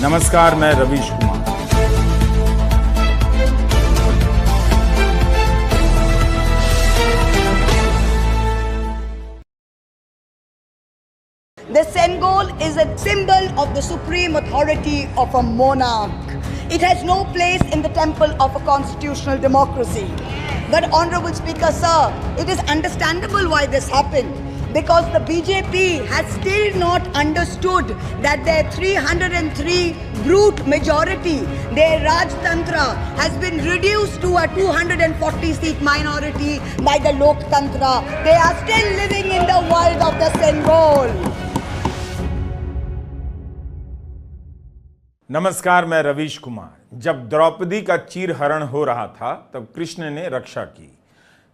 नमस्कार, मैं Ravish Kumar. The Sengol is a symbol of the supreme authority of a monarch. It has no place in the temple of a constitutional democracy. But Honorable Speaker, sir, it is understandable why this happened. Because the BJP has still not understood that their 303 brute majority, their Rajtantra, has been reduced to a 240-seat minority by the Loktantra. They are still living in the world of the Sengol. नमस्कार, मैं रवीश कुमार। जब द्रौपदी का चीरहरण हो रहा था तब कृष्ण ने रक्षा की,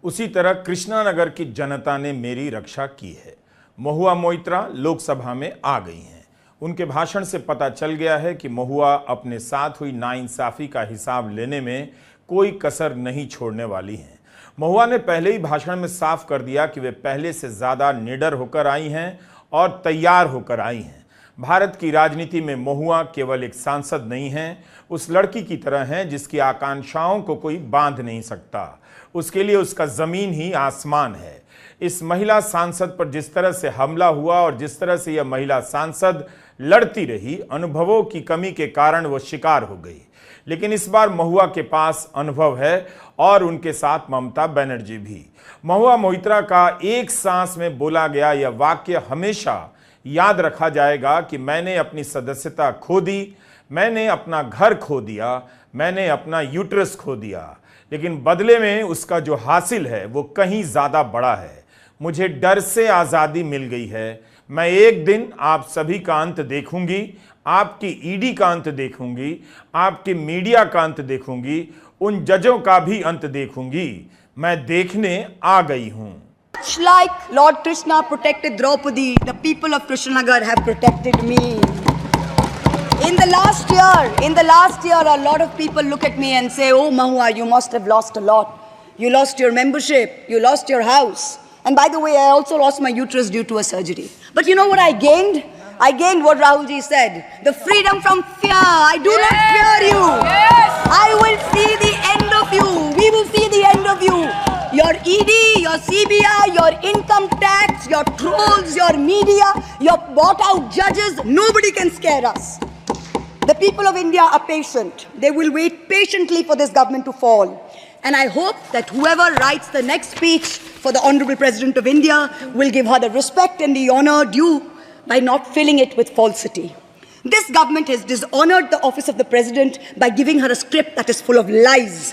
उसी तरह कृष्णानगर की जनता ने मेरी रक्षा की है। महुआ मोइत्रा लोकसभा में आ गई हैं। उनके भाषण से पता चल गया है कि महुआ अपने साथ हुई नाइंसाफी का हिसाब लेने में कोई कसर नहीं छोड़ने वाली हैं। महुआ ने पहले ही भाषण में साफ कर दिया कि वे पहले से ज़्यादा निडर होकर आई हैं और तैयार होकर आई हैं। भारत की राजनीति में महुआ केवल एक सांसद नहीं हैं, उस लड़की की तरह हैं जिसकी आकांक्षाओं को कोई बांध नहीं सकता। उसके लिए उसका ज़मीन ही आसमान है। इस महिला सांसद पर जिस तरह से हमला हुआ और जिस तरह से यह महिला सांसद लड़ती रही, अनुभवों की कमी के कारण वो शिकार हो गई। लेकिन इस बार महुआ के पास अनुभव है और उनके साथ ममता बनर्जी भी। महुआ मोइत्रा का एक सांस में बोला गया यह वाक्य हमेशा याद रखा जाएगा कि मैंने अपनी सदस्यता खो दी, मैंने अपना घर खो दिया, मैंने अपना यूट्रस खो दिया, लेकिन बदले में उसका जो हासिल है वो कहीं ज़्यादा बड़ा है। मुझे डर से आज़ादी मिल गई है। मैं एक दिन आप सभी का अंत देखूंगी, आपकी ईडी का अंत देखूंगी, आपके मीडिया का अंत देखूंगी, उन जजों का भी अंत देखूंगी। मैं देखने आ गई हूं। Much like Lord Krishna protected Draupadi, the people of Krishnanagar have protected me. In the last year, a lot of people look at me and say, "Oh, Mahua, you must have lost a lot. You lost your membership, you lost your house. And by the way, I also lost my uterus due to a surgery. But you know what I gained? I gained what Rahulji said, the freedom from fear. I do not fear you. I will see the end of you. We will see the end of you. Your ED, your CBI, your income tax, your trolls, your media, your bought out judges, nobody can scare us. The people of India are patient. They will wait patiently for this government to fall. And I hope that whoever writes the next speech for the Honorable President of India will give her the respect and the honor due by not filling it with falsity. This government has dishonored the office of the President by giving her a script that is full of lies.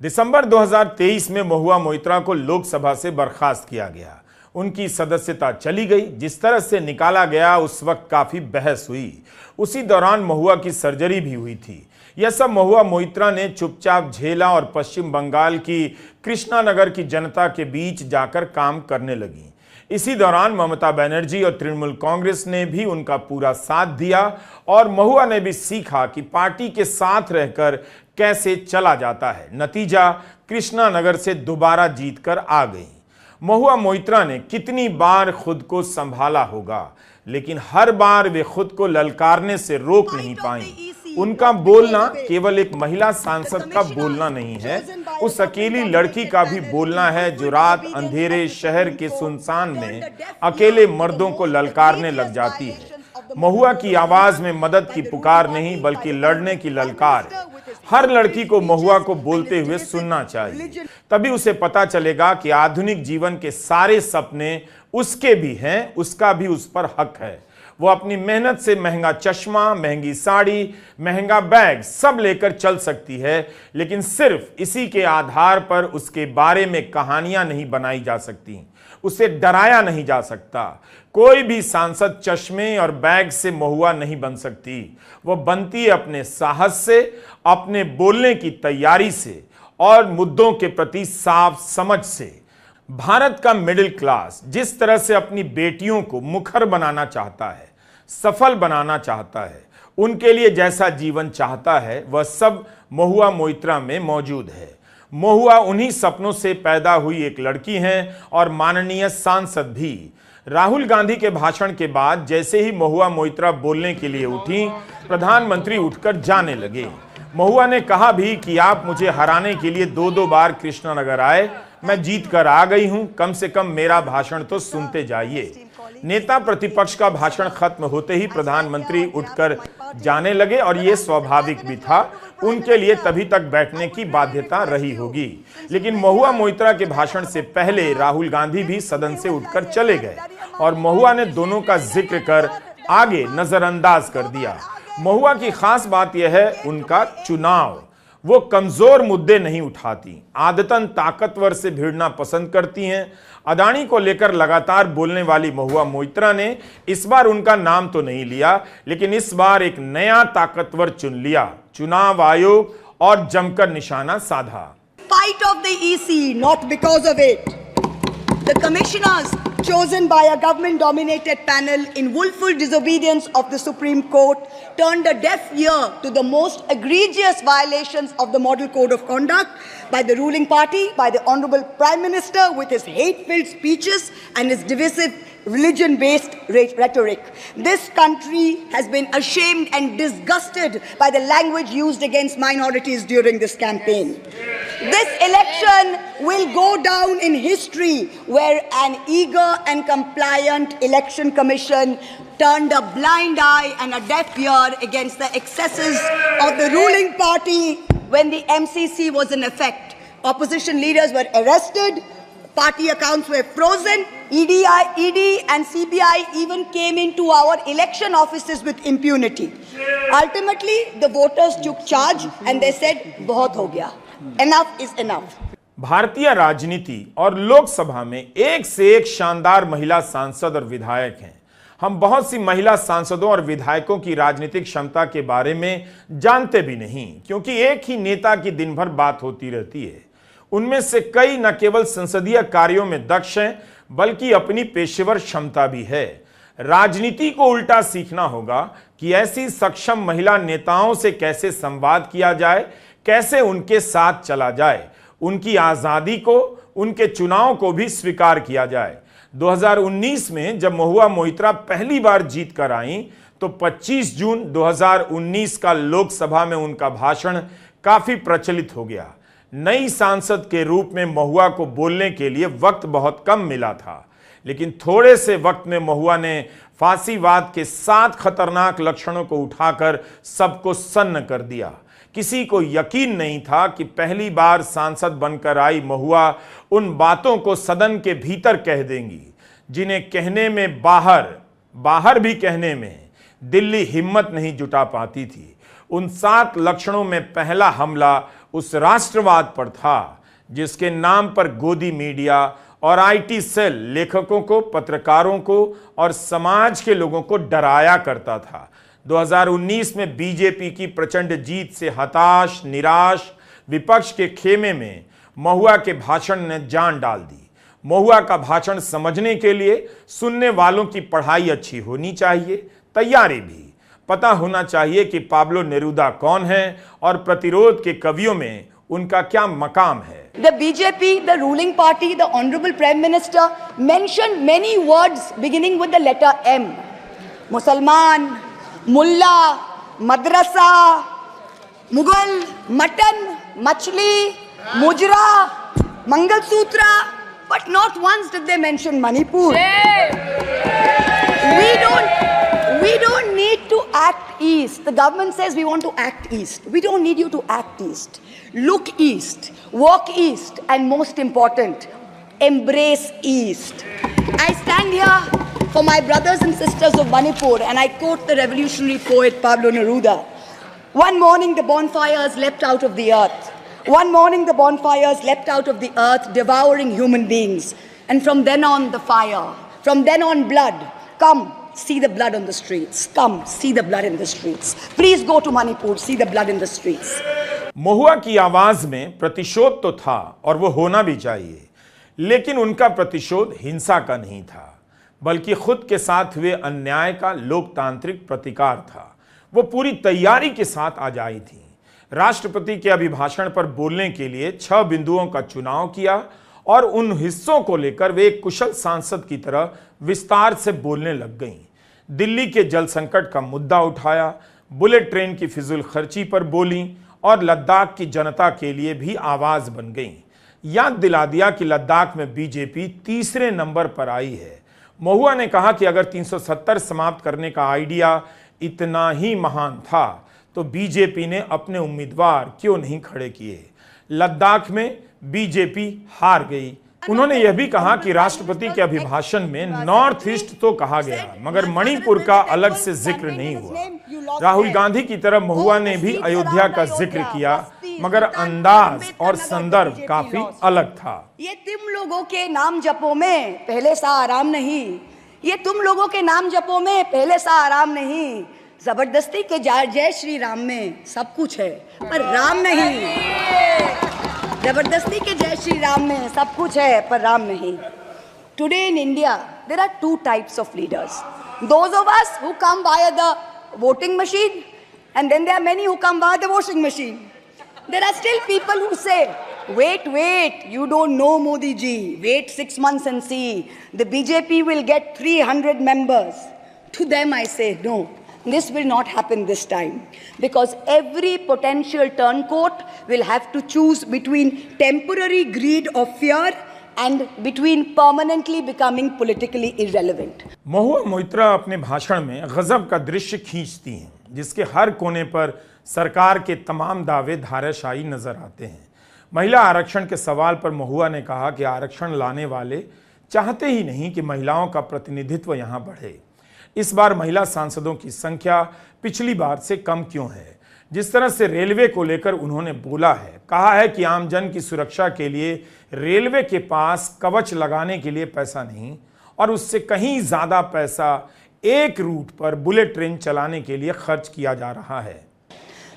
दिसंबर 2023 में महुआ मोइत्रा को लोकसभा से बर्खास्त किया गया। उनकी सदस्यता चली गई। जिस तरह से निकाला गया उस वक्त काफ़ी बहस हुई। उसी दौरान महुआ की सर्जरी भी हुई थी। यह सब महुआ मोइत्रा ने चुपचाप झेला और पश्चिम बंगाल की कृष्णानगर की जनता के बीच जाकर काम करने लगी। इसी दौरान ममता बनर्जी और तृणमूल कांग्रेस ने भी उनका पूरा साथ दिया और महुआ ने भी सीखा कि पार्टी के साथ रहकर कैसे चला जाता है। नतीजा कृष्णानगर से दोबारा जीतकर आ गई। महुआ मोइत्रा ने कितनी बार खुद को संभाला होगा, लेकिन हर बार वे खुद को ललकारने से रोक नहीं पाई। उनका बोलना केवल एक महिला सांसद का बोलना नहीं है, उस अकेली लड़की का भी बोलना है जो रात अंधेरे शहर के सुनसान में अकेले मर्दों को ललकारने लग जाती है। महुआ की आवाज में मदद की पुकार नहीं बल्कि लड़ने की ललकार है। हर लड़की को महुआ को बोलते हुए सुनना चाहिए, तभी उसे पता चलेगा कि आधुनिक जीवन के सारे सपने उसके भी हैं, उसका भी उस पर हक है। वो अपनी मेहनत से महंगा चश्मा, महंगी साड़ी, महंगा बैग सब लेकर चल सकती है, लेकिन सिर्फ इसी के आधार पर उसके बारे में कहानियां नहीं बनाई जा सकती, उसे डराया नहीं जा सकता। कोई भी सांसद चश्मे और बैग से महुआ नहीं बन सकती। वो बनती है अपने साहस से, अपने बोलने की तैयारी से और मुद्दों के प्रति साफ समझ से। भारत का मिडिल क्लास जिस तरह से अपनी बेटियों को मुखर बनाना चाहता है, सफल बनाना चाहता है, उनके लिए जैसा जीवन चाहता है, वह सब महुआ मोइत्रा में मौजूद है। महुआ उन्हीं सपनों से पैदा हुई एक लड़की हैं और माननीय सांसद भी। राहुल गांधी के भाषण के बाद जैसे ही महुआ मोइत्रा बोलने के लिए उठी, प्रधानमंत्री उठकर जाने लगे। महुआ ने कहा भी कि आप मुझे हराने के लिए 2-2 बार कृष्णानगर आए, मैं जीत कर आ गई हूं, कम से कम मेरा भाषण तो सुनते जाइए। नेता प्रतिपक्ष का भाषण खत्म होते ही प्रधानमंत्री उठकर जाने लगे और यह स्वाभाविक भी था, उनके लिए तभी तक बैठने की बाध्यता रही होगी। लेकिन महुआ मोइत्रा के भाषण से पहले राहुल गांधी भी सदन से उठकर चले गए और महुआ ने दोनों का जिक्र कर आगे नजरअंदाज कर दिया। महुआ की खास बात यह है उनका चुनाव, वो कमजोर मुद्दे नहीं उठाती, आदतन ताकतवर से भिड़ना पसंद करती हैं। अदानी को लेकर लगातार बोलने वाली महुआ मोइत्रा ने इस बार उनका नाम तो नहीं लिया, लेकिन इस बार एक नया ताकतवर चुन लिया, चुनाव आयोग, और जमकर निशाना साधा। Fight of the EC, not because of it. The commissioners chosen by a government-dominated panel in willful disobedience of the Supreme Court turned a deaf ear to the most egregious violations of the Model Code of Conduct by the ruling party, by the Honorable Prime Minister with his hate-filled speeches and his divisive religion-based rhetoric. This country has been ashamed and disgusted by the language used against minorities during this campaign. This election will go down in history where an eager and compliant election commission turned a blind eye and a deaf ear against the excesses of the ruling party when the MCC was in effect. Opposition leaders were arrested, party accounts were frozen, ED and CBI even came into our election offices with impunity. Ultimately, the voters took charge and they said, "बहुत हो गया, enough is enough." भारतीय राजनीति और लोकसभा में एक से एक शानदार महिला सांसद और विधायक हैं। हम बहुत सी महिला सांसदों और विधायकों की राजनीतिक क्षमता के बारे में जानते भी नहीं, क्योंकि एक ही नेता की दिन भर बात होती रहती है। उनमें से कई न केवल संसदीय कार्यों में दक्ष हैं, बल्कि अपनी पेशेवर क्षमता भी है। राजनीति को उल्टा सीखना होगा कि ऐसी सक्षम महिला नेताओं से कैसे संवाद किया जाए, कैसे उनके साथ चला जाए, उनकी आजादी को, उनके चुनाव को भी स्वीकार किया जाए। 2019 में जब महुआ मोइत्रा पहली बार जीत कर आई, तो 25 जून 2019 का लोकसभा में उनका भाषण काफी प्रचलित हो गया। नई सांसद के रूप में महुआ को बोलने के लिए वक्त बहुत कम मिला था, लेकिन थोड़े से वक्त में महुआ ने फांसीवाद के 7 खतरनाक लक्षणों को उठाकर सबको सन्न कर दिया। किसी को यकीन नहीं था कि पहली बार सांसद बनकर आई महुआ उन बातों को सदन के भीतर कह देंगी जिन्हें कहने में बाहर भी कहने में दिल्ली हिम्मत नहीं जुटा पाती थी। उन 7 लक्षणों में पहला हमला उस राष्ट्रवाद पर था जिसके नाम पर गोदी मीडिया और आईटी सेल लेखकों को, पत्रकारों को और समाज के लोगों को डराया करता था। 2019 में बीजेपी की प्रचंड जीत से हताश, निराश विपक्ष के खेमे में महुआ के भाषण ने जान डाल दी। महुआ का भाषण समझने के लिए सुनने वालों की पढ़ाई अच्छी होनी चाहिए, तैयारी भी पता होना चाहिए कि पाब्लो नेरूदा कौन है और प्रतिरोध के कवियों में उनका क्या मकाम है। The BJP, the ruling party, the Honorable Prime Minister mentioned many words beginning with the letter M. Musalman, Mullah, Madrasa, Mughal, Mutton, Machli, Mujra, Mangalsutra, but not once did they mention Manipur. We don't need to act east. The government says we want to act east. We don't need you to act east. Look east, walk east, and most important, embrace east. I stand here for my brothers and sisters of Manipur, and I quote the revolutionary poet Pablo Neruda. One morning the bonfires leapt out of the earth. One morning the bonfires leapt out of the earth, devouring human beings. And from then on the fire, from then on blood. Come, see the blood on the streets. Come, see the blood in the streets. Please go to Manipur, see the blood in the streets. महुआ की आवाज में प्रतिशोध तो था और वो होना भी चाहिए, लेकिन उनका प्रतिशोध हिंसा का नहीं था, बल्कि खुद के साथ हुए अन्याय का लोकतांत्रिक प्रतिकार था। वो पूरी तैयारी के साथ आज आई थी। राष्ट्रपति के अभिभाषण पर बोलने के लिए 6 बिंदुओं का चुनाव किया और उन हिस्सों को लेकर वे एक कुशल सांसद की तरह विस्तार से बोलने लग गईं। दिल्ली के जल संकट का मुद्दा उठाया, बुलेट ट्रेन की फिजूल खर्ची पर बोलीं और लद्दाख की जनता के लिए भी आवाज बन गईं। याद दिला दिया कि लद्दाख में बीजेपी तीसरे नंबर पर आई है। महुआ ने कहा कि अगर 370 समाप्त करने का आइडिया इतना ही महान था तो बीजेपी ने अपने उम्मीदवार क्यों नहीं खड़े किए। लद्दाख में बीजेपी हार गई। उन्होंने यह भी कहा कि राष्ट्रपति के अभिभाषण में नॉर्थ ईस्ट तो कहा गया मगर मणिपुर का अलग से जिक्र नहीं हुआ। राहुल गांधी की तरह महुआ ने भी अयोध्या का जिक्र किया मगर अंदाज और संदर्भ काफी अलग था। ये तुम लोगों के नाम जपो में पहले सा आराम नहीं, ये तुम लोगों के नाम जपो में पहले सा आराम नहीं। जबरदस्ती के जय श्री राम में सब कुछ है पर राम नहीं। जबरदस्ती के जय श्री राम में सब कुछ है पर राम नहीं। Today in India, there are two types of leaders. Those of us who come via the voting machine, and then there are many who come via the washing machine. There are still people who say, wait, you don't know Modi ji. Wait 6 months and see. The BJP will get 300 members. To them I say, no. This will not happen this time because every potential turncoat will have to choose between temporary greed of fear and between permanently becoming politically irrelevant. Mahua Moitra अपने भाषण में गजब का दृश्य खींचती हैं जिसके हर कोने पर सरकार के तमाम दावे धाराशायी नजर आते हैं। महिला आरक्षण के सवाल पर महुआ ने कहा कि आरक्षण लाने वाले चाहते ही नहीं कि महिलाओं का प्रतिनिधित्व यहां बढ़े। इस बार महिला सांसदों की संख्या पिछली बार से कम क्यों है। जिस तरह से रेलवे को लेकर उन्होंने बोला है, कहा है कि आमजन की सुरक्षा के लिए रेलवे के पास कवच लगाने के लिए पैसा नहीं और उससे कहीं ज्यादा पैसा एक रूट पर बुलेट ट्रेन चलाने के लिए खर्च किया जा रहा है।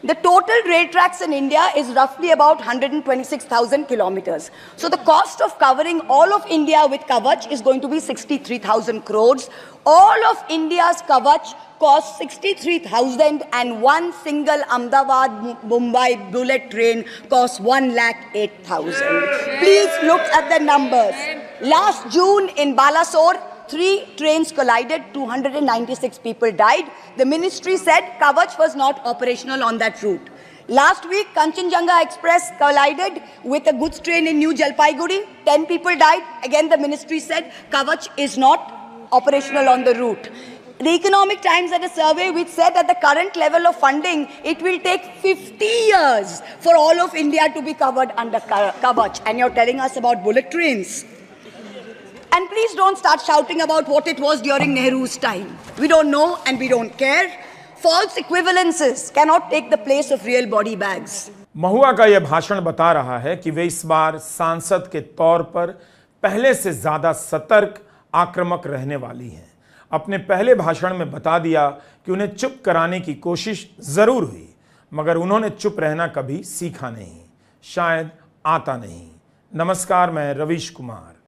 The total rail tracks in India is roughly about 126,000 kilometers. So the cost of covering all of India with Kavach is going to be 63,000 crores. All of India's Kavach costs 63,000 and one single Ahmedabad-Mumbai bullet train costs 1,08,000. Please look at the numbers. Last June in Balasore, 3 trains collided, 296 people died. The ministry said Kavach was not operational on that route. Last week, Kanchenjunga Express collided with a goods train in New Jalpaiguri. 10 people died. Again, the ministry said Kavach is not operational on the route. The Economic Times had a survey which said at the current level of funding, it will take 50 years for all of India to be covered under Kavach. And you're telling us about bullet trains. And please don't start shouting about what it was during Nehru's time. We don't know and we don't care. False equivalences cannot take the place of real body bags. महुआ का यह भाषण बता रहा है कि वे इस बार सांसद के तौर पर पहले से ज्यादा सतर्क, आक्रामक रहने वाली हैं। अपने पहले भाषण में बता दिया कि उन्हें चुप कराने की कोशिश जरूर हुई मगर उन्होंने चुप रहना कभी सीखा नहीं, शायद आता नहीं। नमस्कार, मैं रवीश कुमार।